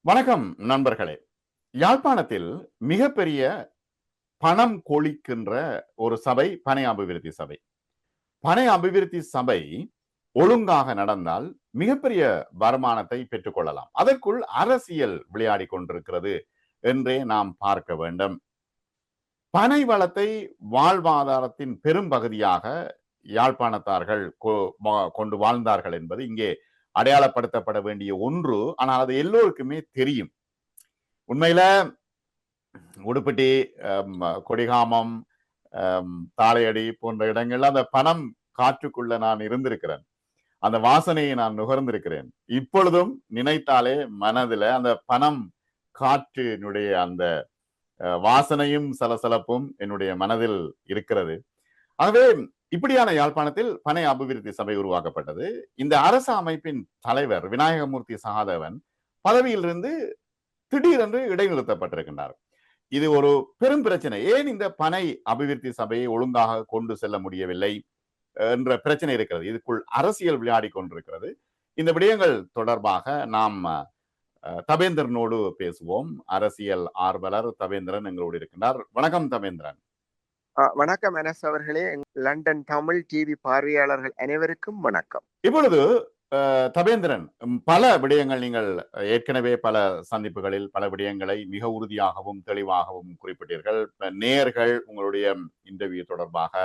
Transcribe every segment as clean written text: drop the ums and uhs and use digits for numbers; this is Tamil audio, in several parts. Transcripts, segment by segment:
வணக்கம் நண்பர்களே. யாழ்ப்பாணத்தில் மிகப்பெரிய பணம் கொழிக்கின்ற ஒரு சபை பனை அபிவிருத்தி சபை. பனை அபிவிருத்தி சபை ஒழுங்காக நடந்தால் மிகப்பெரிய வருமானத்தை பெற்றுக் கொள்ளலாம். அதற்குள் அரசியல் விளையாடி கொண்டிருக்கிறது என்றே நாம் பார்க்க வேண்டும். பனை வளத்தை வாழ்வாதாரத்தின் பெரும் பகுதியாக யாழ்ப்பாணத்தார்கள் கொண்டு வாழ்ந்தார்கள் என்பது இங்கே அடையாளப்படுத்தப்பட வேண்டிய ஒன்று. ஆனால் அது எல்லோருக்குமே தெரியும். உண்மையில உடுப்பட்டி, கொடிகாமம், தாளையடி போன்ற இடங்கள்ல அந்த பணம் காற்றுக்குள்ள நான் இருந்திருக்கிறேன். அந்த வாசனையை நான் நுகர்ந்திருக்கிறேன். இப்பொழுதும் நினைத்தாலே மனதுல அந்த பணம் காற்றினுடைய அந்த வாசனையும் சலசலப்பும் என்னுடைய மனதில் இருக்கிறது. ஆகவே இப்படியான யாழ்ப்பாணத்தில் பனை அபிவிருத்தி சபை உருவாக்கப்பட்டது. இந்த அரசு அமைப்பின் தலைவர் விநாயகமூர்த்தி சகாதேவன் பதவியிலிருந்து திடீரென்று இடைநிறுத்தப்பட்டிருக்கின்றார். இது ஒரு பெரும் பிரச்சனை. ஏன் இந்த பனை அபிவிருத்தி சபையை ஒழுங்காக கொண்டு செல்ல முடியவில்லை என்ற பிரச்சனை இருக்கிறது. இதுக்குள் அரசியல் விளையாடி கொண்டிருக்கிறது. இந்த விடயங்கள் தொடர்பாக நாம் தபேந்திரனோடு பேசுவோம். அரசியல் ஆர்வலர் தபேந்திரன் எங்களோடு இருக்கின்றார். வணக்கம் தபேந்திரன். வணக்கம் எனஸ் அவர்களே. லண்டன் தமிழ் டிவி பார்வையாளர்கள் அனைவருக்கும் வணக்கம். இப்பொழுது தபேந்திரன், பல விடயங்கள் நீங்கள் ஏற்கனவே பல சந்திப்புகளில் பல விடயங்களை மிக உறுதியாகவும் தெளிவாகவும் குறிப்பிட்டீர்கள். நேயர்கள் உங்களுடைய இன்டர்வியூ தொடர்பாக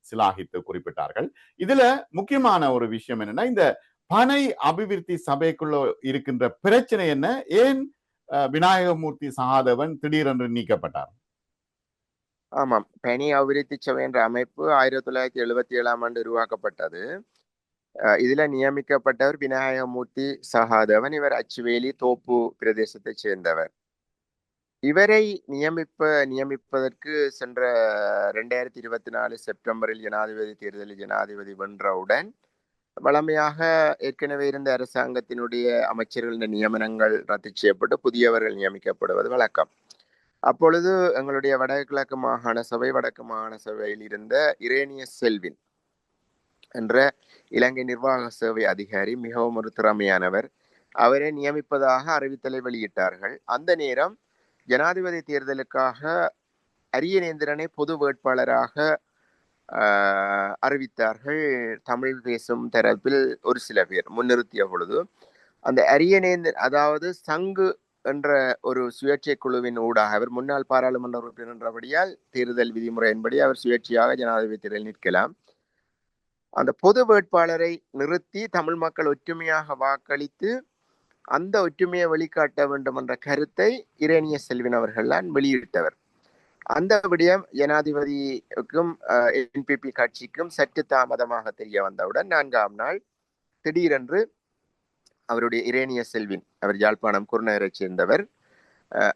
சிலாகித்து குறிப்பிட்டார்கள். இதுல முக்கியமான ஒரு விஷயம் என்னன்னா, இந்த பனை அபிவிருத்தி சபைக்குள்ள இருக்கின்ற பிரச்சனை என்ன? ஏன் விநாயகமூர்த்தி சகாதேவன் திடீரென்று நீக்கப்பட்டார்? ஆமாம், பனை அபிவிருத்தி சபை என்ற அமைப்பு 1977 உருவாக்கப்பட்டது. இதுல நியமிக்கப்பட்டவர் விநாயகமூர்த்தி சகாதேவன். இவர் அச்சுவேலி தோப்பு பிரதேசத்தை சேர்ந்தவர். இவரை நியமிப்பதற்கு சென்ற 2024 செப்டம்பரில் ஜனாதிபதி தேர்தலில் ஜனாதிபதி வென்றவுடன் வழமையாக ஏற்கனவே இருந்த அரசாங்கத்தினுடைய அமைச்சர்களின் நியமனங்கள் ரத்து செய்யப்பட்டு புதியவர்கள் நியமிக்கப்படுவது வழக்கம். அப்பொழுது எங்களுடைய வடக்கு மாகாண சபையில் இருந்த இரேனியஸ் செல்வின் என்ற இலங்கை நிர்வாக சேவை அதிகாரி மிகவும் ஒரு திறமையானவர். அவரை நியமிப்பதாக அறிவித்தலை வெளியிட்டார்கள். அந்த நேரம் ஜனாதிபதி தேர்தலுக்காக அரியநேந்திரனை பொது வேட்பாளராக அறிவித்தார்கள். தமிழ் பேசும் தரப்பில் ஒரு சில பேர் முன்னிறுத்திய பொழுது அந்த அரியநேந்திரன், அதாவது சங்கு என்ற ஒரு சுயேட்சை குழுவின் ஊடாக, அவர் முன்னாள் பாராளுமன்ற உறுப்பினர் என்றபடியால் தேர்தல் விதிமுறையின்படி அவர் சுயேட்சையாக ஜனாதிபதி தேர்தலில் நிற்கலாம். அந்த பொது வேட்பாளரை நிறுத்தி தமிழ் மக்கள் ஒற்றுமையாக வாக்களித்து அந்த ஒற்றுமையை வெளிக்காட்ட வேண்டும் என்ற கருத்தை இரேனியஸ் செல்வின் அவர்கள்தான் வெளியிட்டவர். அந்த விடயம் ஜனாதிபதிக்கும் என்பிபி கட்சிக்கும் சற்று தாமதமாக தெரிய வந்தவுடன் 4ஆம் நாள் திடீரென்று அவருடைய இரேனியஸ் செல்வின், அவர் யாழ்ப்பாணம் குருநகரை சேர்ந்தவர்,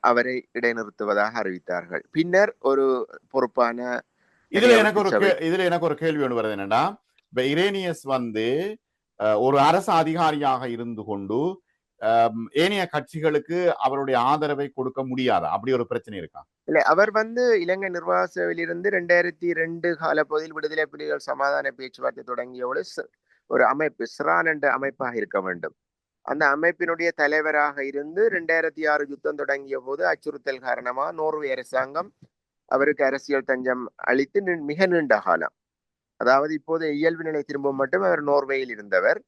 அவரை இடைநிறுத்துவதாக அறிவித்தார்கள். பின்னர் ஒரு பொறுப்பான இதுல எனக்கு ஒரு கேள்வி ஒன்று வருது. என்னன்னா, இப்ப இரேனியஸ் ஒரு அரசு அதிகாரியாக இருந்து கொண்டு ஏனைய கட்சிகளுக்கு அவருடைய ஆதரவை கொடுக்க முடியாது, அப்படி ஒரு பிரச்சனை இருக்கா? இல்ல, அவர் இலங்கை நிர்வாக சேவையில் இருந்து 2002 காலப்பகுதியில் விடுதலை புலிகள் சமாதான பேச்சுவார்த்தை தொடங்கியோடு ஒரு அமைப்பு சிரான் என்ற அமைப்பாக இருக்க வேண்டும். அந்த அமைப்பினுடைய தலைவராக இருந்து 2006 யுத்தம் தொடங்கிய போது அச்சுறுத்தல் காரணமாக நோர்வே அரசாங்கம் அவருக்கு அரசியல் தஞ்சம் அளித்து மிக நீண்ட காலம், அதாவது இப்போது இயல்பு நிலை திரும்பும் மட்டும் அவர் நோர்வேயில் இருந்தவர்.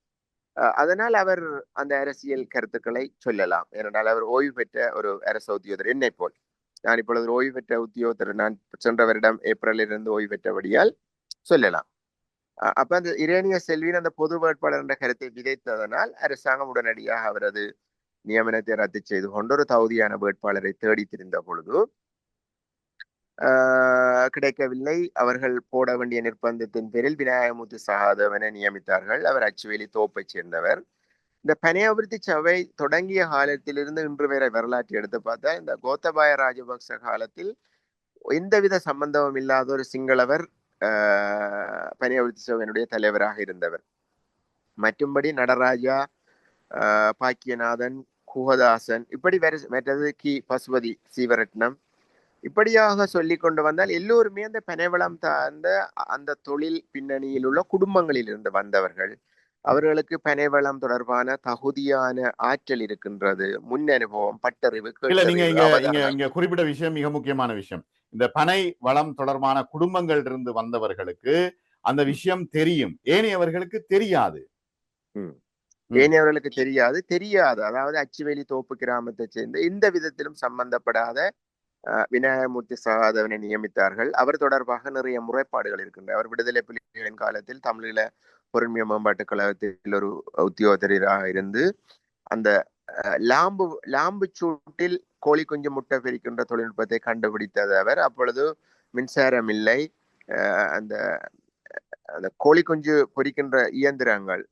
அதனால் அவர் அந்த அரசியல் கருத்துக்களை சொல்லலாம். ஏனென்றால் அவர் ஓய்வு பெற்ற ஒரு அரசு உத்தியோகத்தர், என்னை போல். நான் இப்பொழுது ஓய்வு பெற்ற உத்தியோகத்தர். நான் சென்ற வருடம் ஏப்ரலில் இருந்து ஓய்வு பெற்றபடியால் சொல்லலாம். அப்ப அந்த இரேனியஸ் செல்வின் அந்த பொது வேட்பாளர் என்ற கருத்தை விதைத்ததனால் அரசாங்கம் உடனடியாக அவரது நியமனத்தை ரத்து செய்து கொண்டு ஒரு தகுதியான வேட்பாளரை தேடி திரிந்த பொழுது கிடைக்கவில்லை. அவர்கள் போட வேண்டிய நிர்பந்தத்தின் பேரில் விநாயகமூர்த்தி சகாதேவனை நியமித்தார்கள். அவர் அச்சுவேலி தோப்பை சேர்ந்தவர். இந்த பனை அபிவிருத்தி சபை தொடங்கிய காலத்திலிருந்து இன்று வரை வரலாற்றை எடுத்து பார்த்தா, இந்த கோத்தபாய ராஜபக்ச காலத்தில் எந்தவித சம்பந்தமும் இல்லாத ஒரு சிங்களவர் பனை அபிவிருத்தி சபையினுடைய தலைவராக இருந்தவர். மற்றும்படி நடராஜா, பாக்கியநாதன், குஹதாசன், இப்படி மற்றது கி பசுபதி சீவரட்னம், இப்படியாக சொல்லி கொண்டு வந்தால் எல்லோருமே அந்த பனைவளம் அந்த தொழில் பின்னணியில் உள்ள குடும்பங்களில் இருந்து வந்தவர்கள். அவர்களுக்கு பனைவளம் தொடர்பான தகுதியான ஆற்றல் இருக்கின்றது, முன் அனுபவம், பட்டறிவு, இல்ல நீங்க கேட்டறிவு, இங்க இங்க அவதானம். இங்க குறிப்பிட்ட விஷயம் மிக முக்கியமான விஷயம். இந்த பனை வளம் தொடர்பான குடும்பங்கள் இருந்து வந்தவர்களுக்கு அந்த ம், விஷயம் தெரியும், ஏனையவர்களுக்கு தெரியாது. ம். ம். ஏனையவர்களுக்கு தெரியாது. அதாவது அச்சுவேலி தோப்பு கிராமத்தை சேர்ந்த எந்த விதத்திலும் சம்பந்தப்படாத விநாயகமூர்த்தி சகாதேவனை நியமித்தார்கள். அவர் தொடர்பாக நிறைய முறைப்பாடுகள் இருக்கின்றன. அவர் விடுதலை புலிகளின் காலத்தில் தமிழீழ பொருண்மைய மேம்பாட்டுக் கழகத்தில் ஒரு உத்தியோகத்தராக இருந்து அந்த லாம்பு லாம்பு சூட்டில் கோழி குஞ்சு முட்டை பிரிக்கின்ற தொழில்நுட்பத்தை கண்டுபிடித்தது அவர். அப்பொழுது மின்சாரம் இல்லை. அந்த அந்த கோழி குஞ்சு பொரிக்கின்ற இயந்திரங்கள்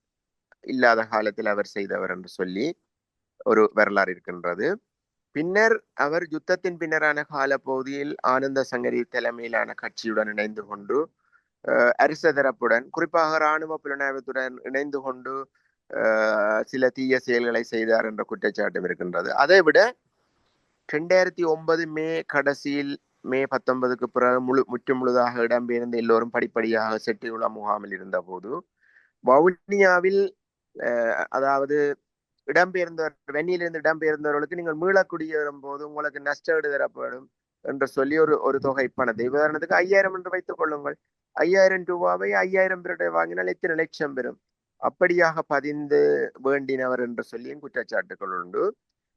இல்லாத காலத்தில் அவர் செய்தவர் என்று சொல்லி ஒரு வரலாறு இருக்கின்றது. பின்னர் அவர் யுத்தத்தின் பின்னரான காலப்பகுதியில் ஆனந்த சங்கரி தலைமையிலான கட்சியுடன் இணைந்து கொண்டு அரச தரப்புடன், குறிப்பாக இராணுவ புலனாய்வுத்துடன் இணைந்து கொண்டு சில தீய செயல்களை செய்தார் என்ற குற்றச்சாட்டும் இருக்கின்றது. அதை விட 2009 மே கடைசியில், மே 19க்கு பிறகு முற்றுமுழுதாக இடம்பெயர்ந்து எல்லோரும் படிப்படியாக செட்டியுள்ள முகாமில் இருந்த போது வவுனியாவில் அதாவது இடம்பெயர்ந்தவர், வெண்ணிலிருந்து இடம்பெயர்ந்தவர்களுக்கு நீங்கள் மீளக்குடியேறும் போது உங்களுக்கு நஷ்டஈடு தரப்படும் என்று சொல்லி ஒரு தொகை பணத்தை, உதாரணத்துக்கு 5000 என்று வைத்துக் கொள்ளுங்கள். 5000 ரூபாவை 5000 பேருடைய வாங்கினால் எத்தனை லட்சம் பெறும்? அப்படியாக பதிந்து வேண்டினவர் என்று சொல்லியும் குற்றச்சாட்டுகள் உண்டு.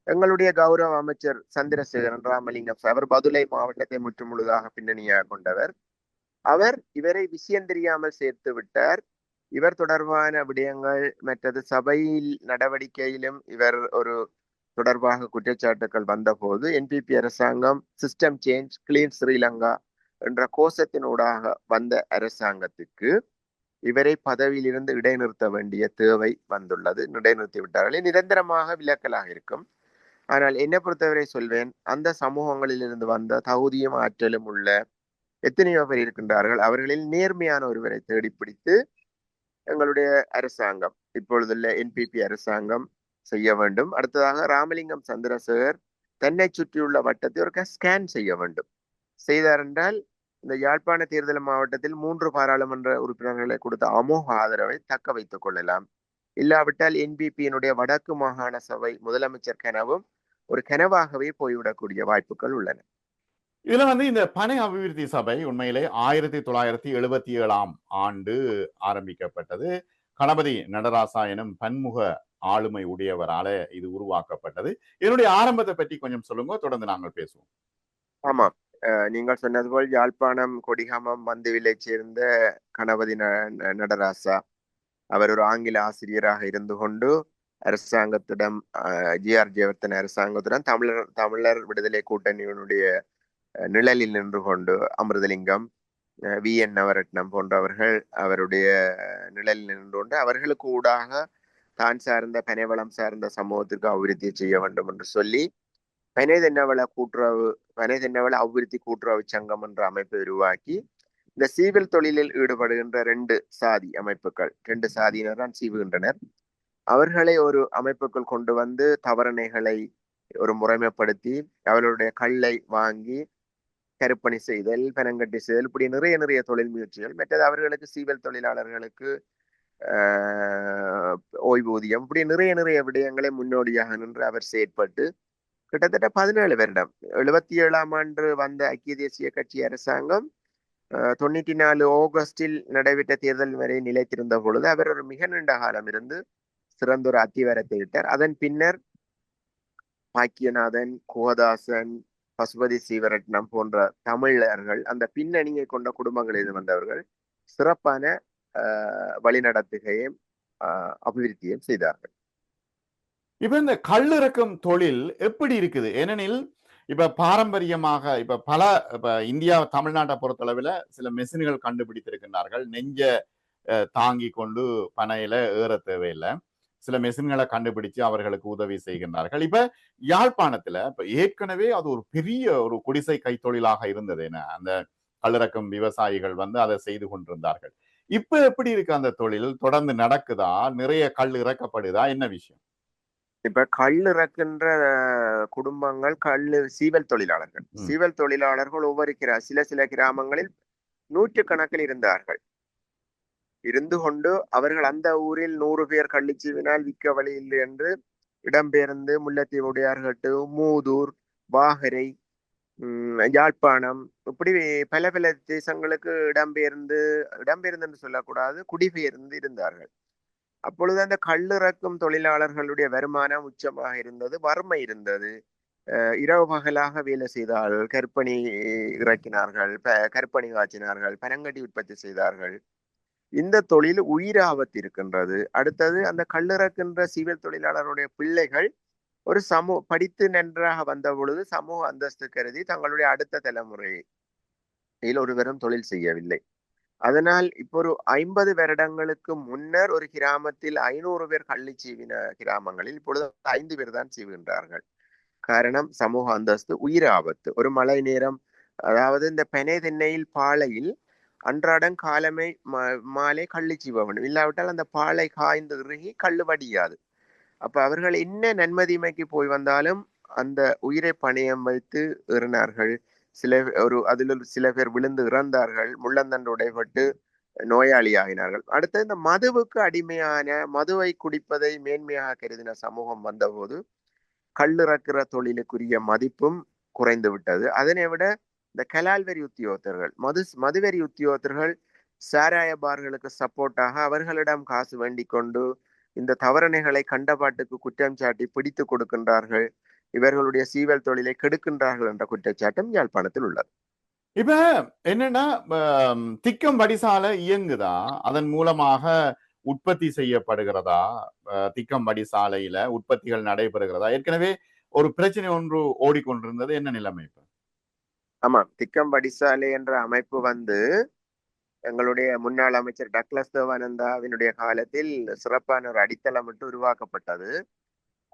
எங்களுடைய கௌரவ அமைச்சர் சந்திரசேகரன் ராமலிங்கம் அவர் பதுளை மாவட்டத்தை முற்றுமுழுதாக பின்னணியாக கொண்டவர். அவர் இவரை விஷயம் தெரியாமல் சேர்த்து விட்டார். இவர் தொடர்பான விடயங்கள் மற்றது சபையில் நடவடிக்கையிலும் இவர் ஒரு தொடர்பாக குற்றச்சாட்டுகள் வந்தபோது என்பிபி அரசாங்கம் சிஸ்டம் சேஞ்ச் கிளீன் ஸ்ரீலங்கா என்ற கோஷத்தினூடாக வந்த அரசாங்கத்துக்கு இவரை பதவியிலிருந்து இடைநிறுத்த வேண்டிய தேவை வந்துள்ளது. இடைநிறுத்தி விட்டார்கள். நிரந்தரமாக விலக்கலாக இருக்கும். ஆனால் என்னை பொறுத்தவரை சொல்வேன், அந்த சமூகங்களில் இருந்து வந்த தகுதியும் ஆற்றலும் உள்ள எத்தனையோ பேர் இருக்கின்றார்கள். அவர்களில் நேர்மையான ஒருவரை தேடிப்பிடித்து எங்களுடைய அரசாங்கம், இப்பொழுதுள்ள என்பிபி அரசாங்கம் செய்ய வேண்டும். அடுத்ததாக ராமலிங்கம் சந்திரசேகர் தன்னை சுற்றியுள்ள வட்டத்தை ஒரு ஸ்கேன் செய்ய வேண்டும். செய்தார் என்றால் இந்த யாழ்ப்பாண தேர்தல் மாவட்டத்தில் 3 பாராளுமன்ற உறுப்பினர்களை கொடுத்த அமோக ஆதரவை தக்க வைத்துக் கொள்ளலாம். இல்லாவிட்டால் என்பிபியினுடைய வடக்கு மாகாண சபை முதலமைச்சர் கனவும் ஒரு கனவாகவே போய்விடக்கூடிய வாய்ப்புகள் உள்ளன. இதுல இந்த பனை அபிவிருத்தி சபை உண்மையிலே 1977ஆம் ஆண்டு ஆரம்பிக்கப்பட்டது. கணபதி நடராசா எனும் பன்முக ஆளுமை உடையவரால இது உருவாக்கப்பட்டது. இதனுடைய ஆரம்பத்தை பற்றி கொஞ்சம் சொல்லுங்க, தொடர்ந்து நாங்கள் பேசுவோம். ஆமாம், நீங்கள் சொன்னது போல் யாழ்ப்பாணம் கொடிகாமம் மந்துவிலை சேர்ந்த கணபதி நடராசா அவர் ஒரு ஆங்கில ஆசிரியராக இருந்து கொண்டு அரசாங்கத்திடம் ஜிஆர் ஜெயவர்தன் அரசாங்கத்துடன் தமிழர் விடுதலை கூட்டணியினுடைய நிழலில் நின்று கொண்டு அமிர்தலிங்கம், வி என் நவரட்னம் போன்றவர்கள் அவருடைய நிழலில் நின்று கொண்டு அவர்களுக்கு ஊடாக தான் சார்ந்த பனைவளம் சார்ந்த சமூகத்திற்கு அபிவிருத்தி செய்ய வேண்டும் என்று சொல்லி பனை தென்னவள அபிவிருத்தி கூட்டுறவு சங்கம் என்ற அமைப்பை உருவாக்கி இந்த சீவல் தொழிலில் ஈடுபடுகின்ற 2 சாதி அமைப்புகள், 2 சாதியினர் தான் சீவுகின்றனர். அவர்களை ஒரு அமைப்புக்குள் கொண்டு வந்து தவறணைகளை ஒரு முறைமைப்படுத்தி அவர்களுடைய கல்லை வாங்கி கருப்பணி செய்தல், பனங்கட்டி செய்தல், இப்படி நிறைய தொழில் முயற்சிகள். மற்றது அவர்களுக்கு சீவல் தொழிலாளர்களுக்கு ஓய்வூதியம், இப்படி நிறைய விடயங்களை முன்னோடியாக நின்று அவர் செயற்பட்டு கிட்டத்தட்ட 17 வருடம், 77ஆம் ஆண்டு வந்த ஐக்கிய தேசிய கட்சி அரசாங்கம் 94 ஆகஸ்டில் நடைபெற்ற தேர்தல் வரை நிலைத்திருந்த பொழுது அவர் ஒரு மிக நீண்ட காலம் இருந்து சிறந்த ஒரு அத்திவாரத்தை விட்டார். அதன் பின்னர் பாக்கியநாதன், குகதாசன், பசுபதி சீவரட்னம் போன்ற தமிழர்கள், அந்த பின்னணியை கொண்ட குடும்பங்களில் வந்தவர்கள் சிறப்பான வழிநடத்துகையும் அபிவிருத்தியும் செய்தார்கள். இப்ப இந்த கல்லிறக்கும் தொழில் எப்படி இருக்குது? ஏனெனில் இப்ப பாரம்பரியமாக இப்ப இந்தியா தமிழ்நாட்டை பொறுத்தளவில் சில மெஷின்கள் கண்டுபிடித்திருக்கின்றார்கள். நெஞ்ச தாங்கி கொண்டு பனையில ஏற தேவையில்லை. சில மெஷின்களை கண்டுபிடிச்சு அவர்களுக்கு உதவி செய்கின்றார்கள். இப்ப யாழ்ப்பாணத்துல இப்ப ஏற்கனவே அது ஒரு பெரிய ஒரு குடிசை கைத்தொழிலாக இருந்தது. அந்த கல்லிறக்கும் விவசாயிகள் அதை செய்து கொண்டிருந்தார்கள். இப்ப எப்படி இருக்கு அந்த தொழில்? தொடர்ந்து நடக்குதா? நிறைய கல் இறக்கப்படுதா? என்ன விஷயம்? இப்ப கல் இறக்கின்ற குடும்பங்கள் சீவல் தொழிலாளர்கள் ஒவ்வொரு சில கிராமங்களில் 100 கணக்கில் இருந்தார்கள். இருந்து கொண்டு அவர்கள் அந்த ஊரில் 100 பேர் கள்ளிச்சீவினால் விற்க வழி இல்லை என்று இடம்பெயர்ந்து முல்லைத்தீவு உடையார்கட்டு, மூதூர், வாகரை, யாழ்ப்பாணம் இப்படி பல பல தேசங்களுக்கு இடம்பெயர்ந்து என்று சொல்லக்கூடாது, குடிபெயர்ந்து இருந்தார்கள். அப்பொழுது அந்த கள்ளிறக்கும் தொழிலாளர்களுடைய வருமானம் உச்சமாக இருந்தது, வறுமை இருந்தது. இரவு பகலாக வேலை செய்தார்கள், கற்பனை இறக்கினார்கள், கற்பனை காய்ச்சினார்கள், பனங்கட்டி உற்பத்தி செய்தார்கள். இந்த தொழில் உயிர் ஆபத்து இருக்கின்றது. அடுத்தது அந்த கள்ளிறக்கின்ற சிவில் தொழிலாளருடைய பிள்ளைகள் ஒரு படித்து நன்றாக வந்த பொழுது சமூக அந்தஸ்து கருதி தங்களுடைய அடுத்த தலைமுறையில் ஒருவரும் தொழில் செய்யவில்லை. அதனால் இப்போ ஒரு 50 வருடங்களுக்கு முன்னர் ஒரு கிராமத்தில் 500 பேர் கள்ளி சீவின கிராமங்களில் இப்பொழுது 5 பேர் தான் சீவுகின்றார்கள். காரணம் சமூக அந்தஸ்து, உயிர் ஆபத்து. ஒரு மழை நேரம், அதாவது இந்த பெனை தென்னையில் பாலையில் அன்றாடம் காலமை மாலை கள்ளி சீவ வேண்டும், இல்லாவிட்டால் அந்த பாலை காய்ந்து இறுகி கள்ளு வடியாது. அப்ப அவர்கள் என்ன நன்மதிமைக்கு போய் வந்தாலும் அந்த உயிரை பணியம் வைத்து ஏறினார்கள். அதில் சில பேர் விழுந்து இறந்தார்கள், முள்ளந்தண்டு உடைபட்டு நோயாளியாகினார்கள். அடுத்து இந்த மதுவுக்கு அடிமையான, மதுவை குடிப்பதை மேன்மையாக கருதின சமூகம் வந்தபோது கள்ளிறக்கிற தொழிலுக்குரிய மதிப்பும் குறைந்து விட்டது. அதனை விட இந்த கலால்வரி உத்தியோகத்தர்கள், மதுவெறி உத்தியோகத்தர்கள் சாராய பார்களுக்கு சப்போர்ட்டாக அவர்களிடம் காசு வேண்டிக் கொண்டு இந்த தவறணைகளை கண்டபாட்டுக்கு குற்றம் சாட்டி பிடித்து கொடுக்கின்றார்கள். இவர்களுடைய சீவல் தொழிலை கெடுக்கின்றார்கள் என்ற குற்றச்சாட்டும் யாழ்ப்பாணத்தில் உள்ளது. இப்ப என்னன்னா, திக்கம் வடிசாலை இயங்குதா, அதன் மூலமாக உற்பத்தி செய்யப்படுகிறதா, திக்கம் வடிசாலையில உற்பத்திகள் நடைபெறுகிறதா? ஏற்கனவே ஒரு பிரச்சனை ஒன்று ஓடிக்கொண்டிருந்தது, என்ன நிலைமை இப்ப? ஆமா, திக்கம் வடிசாலை என்ற அமைப்பு எங்களுடைய முன்னாள் அமைச்சர் டக்ளஸ் தேவானந்தாவினுடைய காலத்தில் சிறப்பான ஒரு அடித்தளம் விட்டு உருவாக்கப்பட்டது.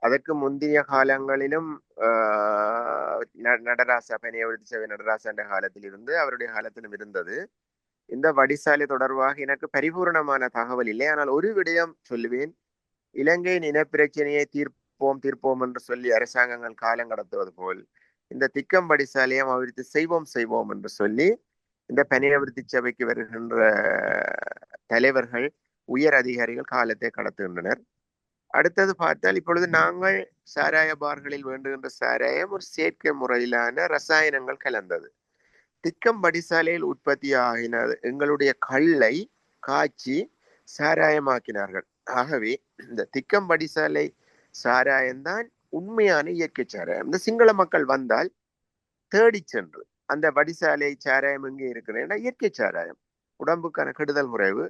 அதற்கு முந்தைய காலங்களிலும் நடராசா, பனியவெழுதி சேவை நடராசா என்ற காலத்தில் இருந்து அவருடைய காலத்திலும் இருந்தது. இந்த வடிசாலை தொடர்பாக எனக்கு பரிபூர்ணமான தகவல் இல்லை. ஆனால் ஒரு விடயம் சொல்லுவேன். இலங்கையின் இனப்பிரச்சனையை தீர்ப்போம் என்று சொல்லி அரசாங்கங்கள் காலம் கடத்துவது போல் இந்த திக்கம் வடிசாலையும் அபிவிருத்தி செய்வோம் என்று சொல்லி இந்த பனியவிருத்தி சபைக்கு வருகின்ற தலைவர்கள், உயர் அதிகாரிகள் காலத்தை கடத்துகின்றனர். அடுத்தது பார்த்தால் இப்பொழுது நாங்கள் சாராய பார்களில் வேண்டுகின்ற சாராயம் ஒரு செயற்கை முறையிலான ரசாயனங்கள் கலந்தது. திக்கம் வடிசாலையில் உற்பத்தி ஆகினது எங்களுடைய கல்லை காய்ச்சி சாராயமாக்கினார்கள். ஆகவே இந்த திக்கம் வடிசாலை சாராயம்தான் உண்மையான இயற்கை சாராயம். இந்த சிங்கள மக்கள் வந்தால் தேடி சென்று அந்த வடிசாலை சாராயம் எங்கே இருக்கிறேன்னா இயற்கை சாராயம், உடம்புக்கான கெடுதல் குறைவு,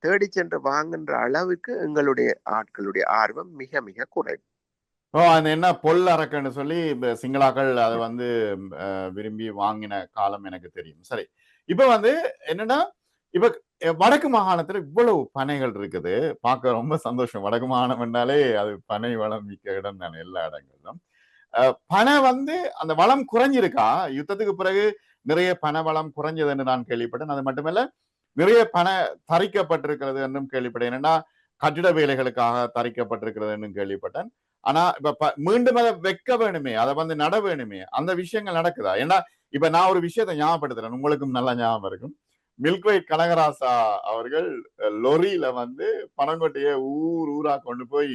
தேடி சென்று வாங்குகின்ற அளவுக்கு எங்களுடைய ஆட்களுடைய ஆர்வம் மிக மிக குறைவு. அது என்ன பொல் அரக்கன்னு சொல்லி சிங்களாக்கள் அதை விரும்பி வாங்கின காலம் எனக்கு தெரியும். சரி, இப்ப என்னன்னா, இப்ப வடக்கு மாகாணத்துல இவ்வளவு பனைகள் இருக்குது, பார்க்க ரொம்ப சந்தோஷம். வடக்கு மாகாணம் என்றாலே அது பனை வளம் மிக்க இடம் தானே எல்லா இடங்களிலும். பனை அந்த வளம் குறைஞ்சிருக்கா? யுத்தத்துக்கு பிறகு நிறைய பனை வளம் குறைஞ்சதுன்னு நான் கேள்விப்பட்டேன். அது மட்டுமல்ல, நிறைய பனை தரிக்கப்பட்டிருக்கிறது என்றும் கேள்விப்பட்டேன். என்னன்னா, கட்டிட வேலைகளுக்காக தரிக்கப்பட்டிருக்கிறது என்றும் கேள்விப்பட்டேன். ஆனா இப்ப மீண்டும் அதை வைக்க வேணுமே, அதை நட வேணுமே, அந்த விஷயங்கள் நடக்குதா? ஏன்னா இப்ப நான் ஒரு விஷயத்தை ஞாபகப்படுத்துறேன், உங்களுக்கும் நல்லா ஞாபகம் இருக்கும். மில்க்வைட் கனகராசா அவர்கள் லொரியில பனங்கொட்டையை ஊரா கொண்டு போய்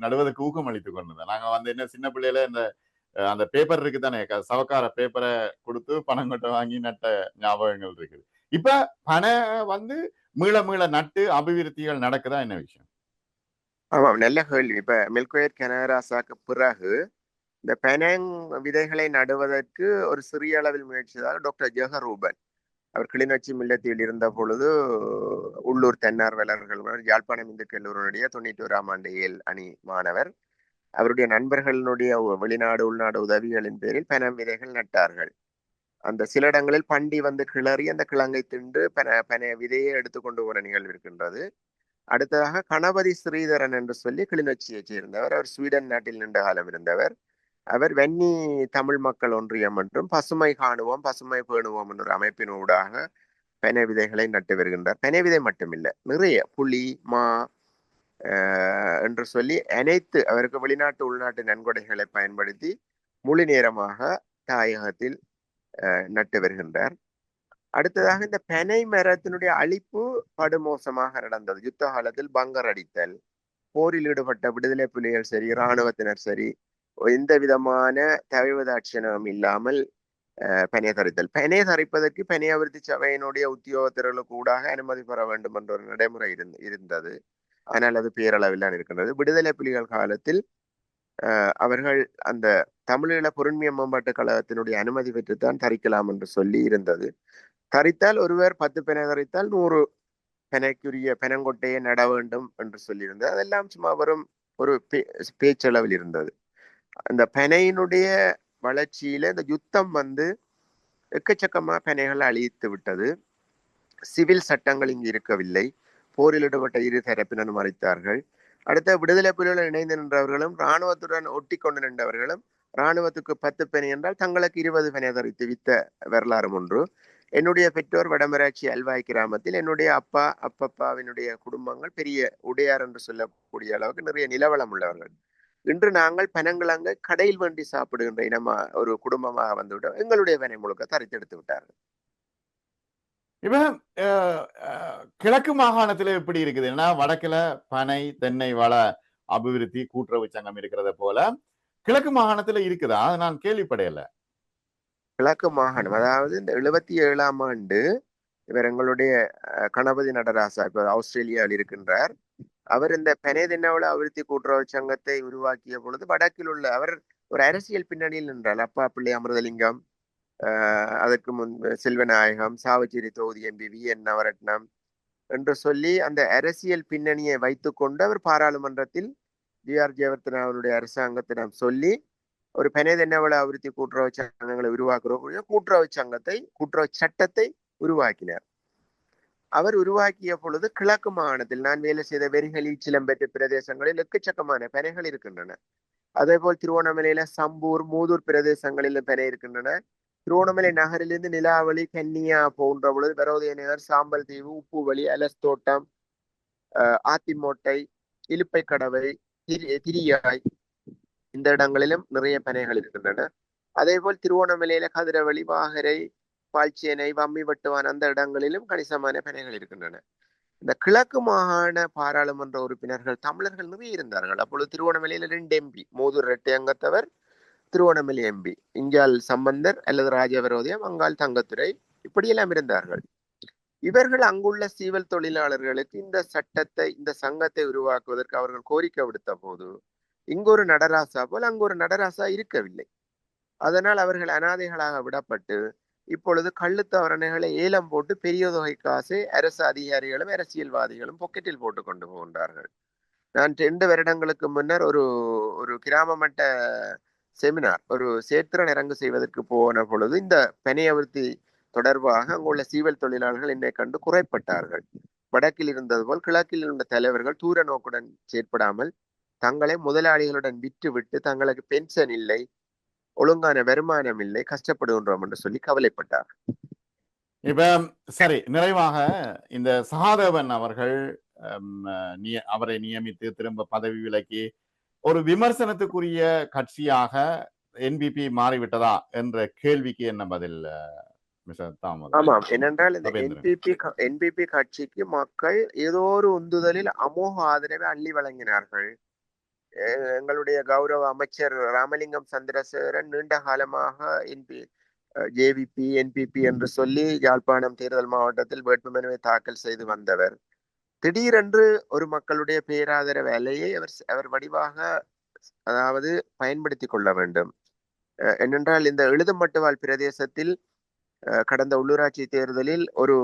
நடுவதற்கு ஊக்கம் அளித்துக் கொண்டிருந்தேன். நாங்க என்ன சின்ன பிள்ளையில அந்த பேப்பர் இருக்கு தானே, சவக்கார பேப்பரை கொடுத்து பனங்கொட்டை வாங்கி நட்ட ஞாபகங்கள் இருக்குது. இப்ப பனை மீள நட்டு அபிவிருத்திகள் நடக்குதா, என்ன விஷயம்? ஆமாம், நல்ல கேள்வி. இப்ப மில்க்வேட் கனகராசாக்கு பிறகு இந்த பெனங் விதைகளை நடுவதற்கு ஒரு சிறிய அளவில் முயற்சித்தார் டாக்டர் ஜெகரூபன். அவர் கிளிநொச்சி முல்லைத்தீவில் இருந்த பொழுது உள்ளூர் தன்னார்வலர்கள், யாழ்ப்பாணம் இந்து கல்லூரியுடைய 91ஆம் ஆண்டு ஏல் அணி மாணவர், அவருடைய நண்பர்களுடைய வெளிநாடு உள்நாடு உதவிகளின் பேரில் பெனம் விதைகள் நட்டார்கள். அந்த சில இடங்களில் பண்டி கிளறி அந்த கிழங்கை தின்று பென விதையை எடுத்துக்கொண்டு போன நிகழ்வு இருக்கின்றது. அடுத்ததாக கணபதி ஸ்ரீதரன் என்று சொல்லி கிளிநொச்சியை சேர்ந்தவர். அவர் ஸ்வீடன் நாட்டில் நீண்ட காலம் இருந்தவர். அவர் வன்னி தமிழ் மக்கள் ஒன்றியம் என்றும் பசுமை காணுவோம் பசுமை பேணுவோம் என்ற அமைப்பின் ஊடாக பெனை விதைகளை நட்டு வருகின்றார். பெனை விதை மட்டுமில்லை, நிறைய புளி, மா என்று சொல்லி அனைத்து அவருக்கு வெளிநாட்டு உள்நாட்டு நன்கொடைகளை பயன்படுத்தி முழு நேரமாக தாயகத்தில் நட்டு வருகின்றார். அடுத்ததாக இந்த பனை மரத்தினுடைய அழிப்பு படுமோசமாக நடந்தது. யுத்த காலத்தில் பங்கர் அடித்தல், போரில் ஈடுபட்ட விடுதலை புலிகள் சரி, இராணுவத்தினர் சரி, எந்த விதமான தயவுதாட்சணம் இல்லாமல் பனை தரித்தல். பனை தரிப்பதற்கு பனை அபிவிருத்தி சபையினுடைய உத்தியோகத்தர்களுக்கு ஊடாக அனுமதி பெற வேண்டும் என்ற ஒரு நடைமுறை இருந்தது. ஆனால் அது பேரளவில் தான் இருக்கின்றது. விடுதலை புலிகள் காலத்தில் அவர்கள் அந்த தமிழீழ பொருண்மைய மேம்பாட்டு கழகத்தினுடைய அனுமதி பெற்றுத்தான் தரிக்கலாம் என்று சொல்லி இருந்தது. தரித்தால் ஒருவர் 10 பெனை தரித்தால் 100 பெனைக்குரிய பெனங்கொட்டையை நட வேண்டும் என்று சொல்லியிருந்தது. அதெல்லாம் சும்மா வரும் ஒரு பேச்சளவில் இருந்தது. அந்த பெனையினுடைய வளர்ச்சியில இந்த யுத்தம் வந்து எக்கச்சக்கமா பெனைகளை அழித்து விட்டது. சிவில் சட்டங்கள் இங்கு இருக்கவில்லை. போரில் ஈடுபட்ட இரு தரப்பினரும் மறைத்தார்கள். அடுத்த விடுதலை புலிகளுடன் இணைந்து நின்றவர்களும் இராணுவத்துடன் ஒட்டி கொண்டு நின்றவர்களும் இராணுவத்துக்கு 10 பெனை என்றால் தங்களுக்கு 20 பெனை தரித்து வித்த வரலாறு ஒன்று. என்னுடைய பெற்றோர் வடமராட்சி அல்வாய் கிராமத்தில் என்னுடைய அப்பா அப்பப்பாவினுடைய குடும்பங்கள் பெரிய உடையார் என்று சொல்லக்கூடிய அளவுக்கு நிறைய நிலவளம் உள்ளவர்கள். இன்று நாங்கள் பனங்கிழங்கை கடையில் வேண்டி சாப்பிடுகின்ற இனமா ஒரு குடும்பமாக வந்துவிட்டோம். எங்களுடைய பனை முழுக்க தரித்தெடுத்து விட்டார்கள். இப்ப கிழக்கு மாகாணத்துல எப்படி இருக்குது? ஏன்னா வடக்குல பனை தென்னை வள அபிவிருத்தி கூட்டுறவு சங்கம் இருக்கிறத போல கிழக்கு மாகாணத்துல இருக்குதா? நான் கேள்விப்படையல. கிழக்கு மாகாணம் அதாவது இந்த 77ஆம் ஆண்டு இவர் எங்களுடைய கணபதி நடராசா இப்ப ஆஸ்திரேலியாவில் இருக்கின்றார். அவர் இந்த பனை தென்னவள அபிவிருத்தி கூட்டுறவு சங்கத்தை உருவாக்கிய பொழுது வடக்கில் உள்ள அவர் ஒரு அரசியல் பின்னணியில் நின்றார். அப்பா பிள்ளை அமிர்தலிங்கம், அதற்கு முன் செல்வநாயகம், சாவச்சேரி தொகுதி எம்பி VN நவரத்னம் என்று சொல்லி அந்த அரசியல் பின்னணியை வைத்துக்கொண்டு அவர் பாராளுமன்றத்தில் GR ஜெயவர்தனாவுடைய அரசாங்கத்திடம் சொல்லி ஒரு பனை தென்னவள அபிவிருத்தி கூட்டுறவு சங்கங்களை உருவாக்குற கூட்டுறவு சட்டத்தை உருவாக்கினார். அவர் உருவாக்கிய பொழுது கிழக்கு மாகாணத்தில் நான் வேலை செய்த வெறிகளி சிலம்பெற்ற பிரதேசங்களில் எக்கச்சக்கமான பனைகள் இருக்கின்றன. அதே போல் திருவோணமலையில சம்பூர் மூதூர் பிரதேசங்களிலும் பனை இருக்கின்றன. திருவோணமலை நகரிலிருந்து நிலாவளி கன்னியா போன்ற பொழுது பரோதய நகர், சாம்பல் தீவு, உப்புவழி, அலஸ்தோட்டம், ஆத்திமோட்டை, இலுப்பை கடவை, திரியாய் இந்த இடங்களிலும் நிறைய பனைகள் இருக்கின்றன. அதே போல் திருவோணமலையில கதிரவழி, வாகரை, பால்ச்சேனை, வம்மி வட்டுவான் அந்த இடங்களிலும் கணிசமான பனைகள் இருக்கின்றன. இந்த கிழக்கு மாகாண பாராளுமன்ற உறுப்பினர்கள் தமிழர்கள் நிறைய இருந்தார்கள். அப்பொழுது திருவோணமலையில 2 MP, மூதூர் இரட்டை அங்கத்தவர், திருவோணமலை MP, இஞ்சால் சம்பந்தர் அல்லது ராஜவரோதயம், அங்கால் தங்கத்துறை, இப்படியெல்லாம் இருந்தார்கள். இவர்கள் அங்குள்ள சீவல் தொழிலாளர்களுக்கு இந்த சங்கத்தை உருவாக்குவதற்கு அவர்கள் கோரிக்கை விடுத்த போது இங்கு ஒரு நடராசா போல் அங்கு ஒரு நடராசா இருக்கவில்லை. அதனால் அவர்கள் அனாதைகளாக விடப்பட்டு இப்பொழுது கள்ளுத்தவரணைகளை ஏலம் போட்டு பெரிய தொகை காசை அரசு அதிகாரிகளும் அரசியல்வாதிகளும் பொக்கெட்டில் போட்டு கொண்டு போகின்றார்கள். நான் 2 வருடங்களுக்கு முன்னர் ஒரு கிராம மட்ட செமினார், ஒரு சேத்திரன் இறங்கு செய்வதற்கு போன பொழுது இந்த பனை அபிவிருத்தி தொடர்பாக அங்குள்ள சீவல் தொழிலாளர்கள் என்னை கண்டு குறைப்பட்டார்கள். வடக்கில் இருந்தது போல் கிழக்கில் இருந்த தலைவர்கள் தூர நோக்குடன் செயற்படாமல் தங்களை முதலாளிகளுடன் விட்டு தங்களுக்கு பென்ஷன் இல்லை, ஒழுங்கான வருமானம் இல்லை, கஷ்டப்படுகின்றோம் என்று சொல்லி கவலைப்பட்டார். இப்ப சரி, நிறைவாக இந்த சகாதேவன் அவர்கள் அவரை நியமித்து திரும்ப பதவி விலக்கி ஒரு விமர்சனத்துக்குரிய கட்சியாக NPP மாறிவிட்டதா என்ற கேள்விக்கு என்ன பதில்? ஆமாம், என்னென்றால் இந்த NPP கட்சிக்கு மக்கள் ஏதோ ஒரு உந்துதலில் அமோக ஆதரவை அள்ளி வழங்கினார்கள். எங்களுடைய கௌரவ அமைச்சர் ராமலிங்கம் சந்திரசேகரன் நீண்ட காலமாக JVP NPP என்று சொல்லி யாழ்ப்பாணம் தேர்தல் மாவட்டத்தில் வேட்புமனுவை தாக்கல் செய்து வந்தவர். திடீரென்று ஒரு மக்களுடைய பேராதரவு அலையை அவர் வடிவாக அதாவது பயன்படுத்தி கொள்ள வேண்டும். என்னென்றால் இந்த எழுதுமட்டுவாழ் பிரதேசத்தில் கடந்த உள்ளூராட்சி தேர்தலில் ஒரு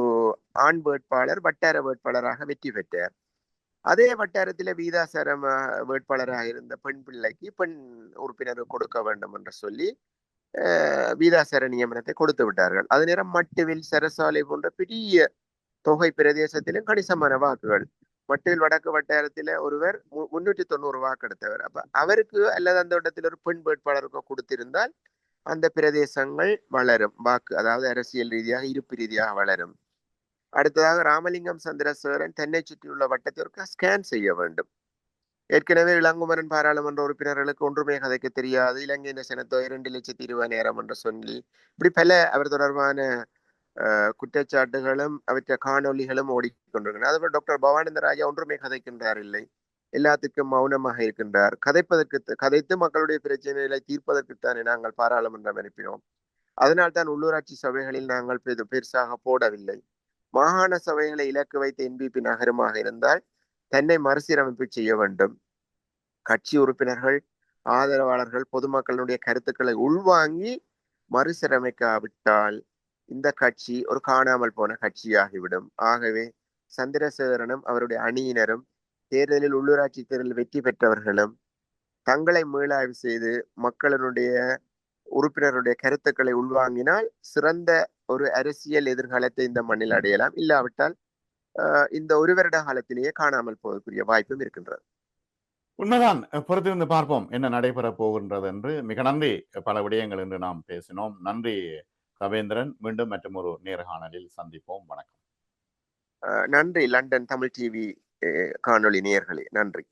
ஆண் வேட்பாளர் வட்டார வேட்பாளராக வெற்றி பெற்றார். அதே வட்டாரத்தில் வீதாசாரம் வேட்பாளராக இருந்த பெண் பிள்ளைக்கு பெண் உறுப்பினர் கொடுக்க வேண்டும் என்று சொல்லி வீதாசார நியமனத்தை கொடுத்து விட்டார்கள். அது நேரம் மட்டுவில் சரசாலை போன்ற பெரிய தொகை பிரதேசத்திலும் கணிசமான வாக்குகள். மட்டுவில் வடக்கு வட்டாரத்தில் ஒருவர் 390 வாக்கு எடுத்தவர். அப்ப அவருக்கு அல்லது அந்த இடத்தில் ஒரு பெண் வேட்பாளருக்கு கொடுத்திருந்தால் அந்த பிரதேசங்கள் வளரும், வாக்கு அதாவது அரசியல் ரீதியாக இருப்பு ரீதியாக வளரும். அடுத்ததாக ராமலிங்கம் சந்திரசேகரன் தென்னை சுற்றியுள்ள வட்டத்திற்கு ஸ்கேன் செய்ய வேண்டும். ஏற்கனவே இளங்குமரன் பாராளுமன்ற உறுப்பினர்களுக்கு ஒன்றுமே கதைக்க தெரியாது, இலங்கை செனத்தோ 2,20,000 என்று சொல்லி இப்படி பல அவர் தொடர்பான குற்றச்சாட்டுகளும் அவற்றை காணொலிகளும் ஓடிக்கொண்டிருக்கின்றன. அதுபோல் டாக்டர் பவானந்த ராஜா ஒன்றுமே கதைக்கின்றார் இல்லை, எல்லாத்துக்கும் மௌனமாக இருக்கின்றார். கதைத்து மக்களுடைய பிரச்சனைகளை தீர்ப்பதற்குத்தானே நாங்கள் பாராளுமன்றம் அனுப்பினோம். அதனால்தான் உள்ளூராட்சி சபைகளில் நாங்கள் பெருசாக போடவில்லை. மாகாண சபைகளை இலக்கு வைத்த என்பிபி நகரமாக இருந்தால் தன்னை மறுசீரமைப்பு செய்ய வேண்டும். கட்சி உறுப்பினர்கள், ஆதரவாளர்கள், பொதுமக்களுடைய கருத்துக்களை உள்வாங்கி மறுசீரமைக்காவிட்டால் இந்த கட்சி ஒரு காணாமல் போன கட்சியாகிவிடும். ஆகவே சந்திரசேகரனும் அவருடைய அணியினரும் தேர்தலில் உள்ளூராட்சி தேர்தலில் வெற்றி பெற்றவர்களும் தங்களை மீளாய்வு செய்து மக்களினுடைய உறுப்பினருடைய கருத்துக்களை உள்வாங்கினால் சிறந்த ஒரு அரசியல் எதிர்காலத்தை இந்த மண்ணில் அடையலாம். இல்லாவிட்டால் இந்த ஒரு வருட காலத்திலேயே காணாமல் போவதற்குரிய வாய்ப்பும் இருக்கின்றது. உண்மைதான். பொறுத்திருந்து பார்ப்போம் என்ன நடைபெற போகின்றது என்று. மிக நன்றி. பல விடயங்கள் என்று நாம் பேசினோம். நன்றி கவேந்திரன். மீண்டும் மற்றும் ஒரு நேர்காணலில் சந்திப்போம். வணக்கம். நன்றி லண்டன் தமிழ் டிவி காணொளி நேயர்களே, நன்றி.